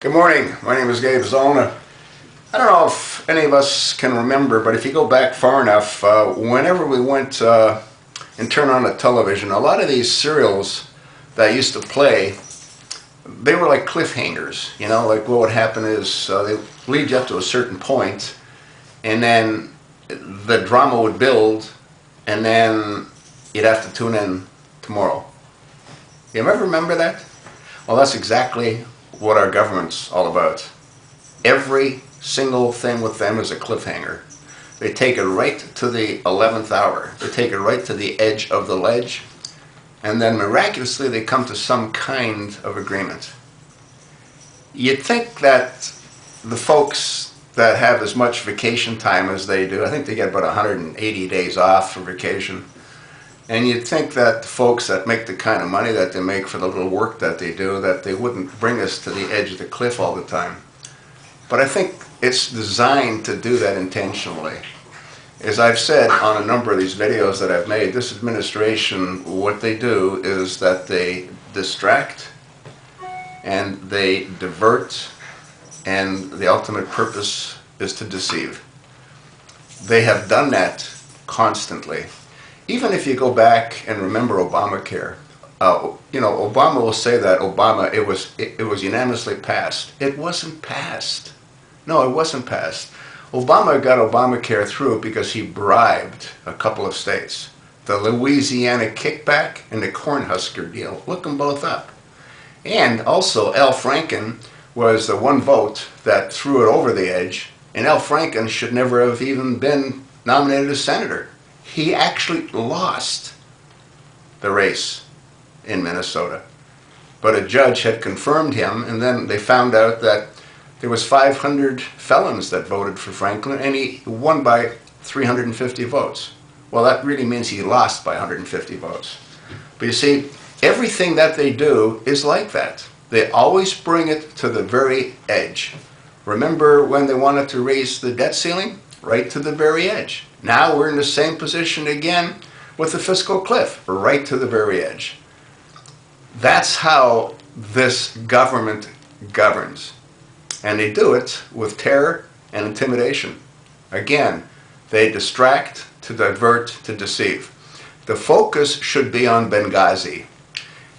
Good morning. My name is Gabe Zolna. I don't know if any of us can remember, but if you go back far enough, whenever we went and turned on the television, a lot of these serials that used to play, they were like cliffhangers. You know, like what would happen is they lead you up to a certain point, and then the drama would build, and then you'd have to tune in tomorrow. You ever remember that? Well, that's exactly what our government's all about. Every single thing with them is a cliffhanger. They take it right to the 11th hour. They take it right to the edge of the ledge, and then miraculously they come to some kind of agreement. You'd think that the folks that have as much vacation time as they do, I think they get about 180 days off for vacation, and you'd think that the folks that make the kind of money that they make for the little work that they do, that they wouldn't bring us to the edge of the cliff all the time. But I think it's designed to do that intentionally. As I've said on a number of these videos that I've made, this administration, what they do is that they distract and they divert, and the ultimate purpose is to deceive. They have done that constantly. Even if you go back and remember Obamacare, Obama will say that it was unanimously passed. It wasn't passed. No, it wasn't passed. Obama got Obamacare through because he bribed a couple of states. The Louisiana kickback and the Cornhusker deal. Look them both up. And also, Al Franken was the one vote that threw it over the edge, and Al Franken should never have even been nominated as senator. He actually lost the race in Minnesota. But a judge had confirmed him, and then they found out that there was 500 felons that voted for Franklin, and he won by 350 votes. Well, that really means he lost by 150 votes. But you see, everything that they do is like that. They always bring it to the very edge. Remember when they wanted to raise the debt ceiling? Right to the very edge. Now we're in the same position again with the fiscal cliff, right to the very edge. That's how this government governs. And they do it with terror and intimidation. Again, they distract, to divert, to deceive. The focus should be on Benghazi.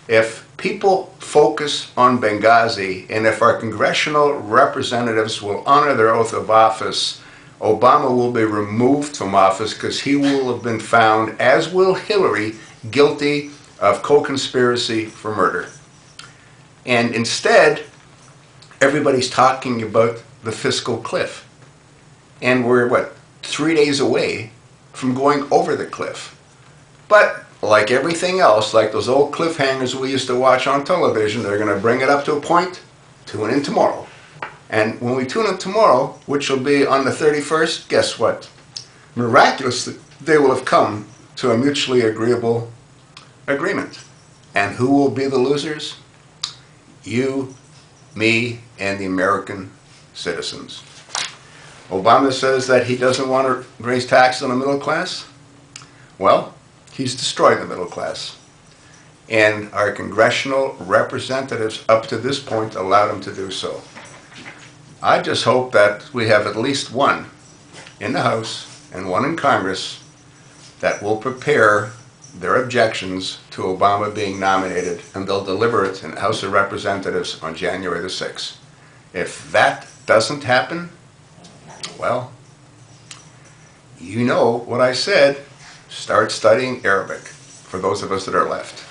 If people focus on Benghazi, and if our congressional representatives will honor their oath of office, Obama will be removed from office because he will have been found, as will Hillary, guilty of co-conspiracy for murder. And instead, everybody's talking about the fiscal cliff. And we're, 3 days away from going over the cliff. But like everything else, like those old cliffhangers we used to watch on television, they're going to bring it up to a point, tune in tomorrow. And when we tune in tomorrow, which will be on the 31st, guess what? Miraculously, they will have come to a mutually agreeable agreement. And who will be the losers? You, me, and the American citizens. Obama says that he doesn't want to raise taxes on the middle class. Well, he's destroyed the middle class. And our congressional representatives up to this point allowed him to do so. I just hope that we have at least one in the House and one in Congress that will prepare their objections to Obama being nominated, and they'll deliver it in the House of Representatives on January the 6th. If that doesn't happen, well, you know what I said. Start studying Arabic for those of us that are left.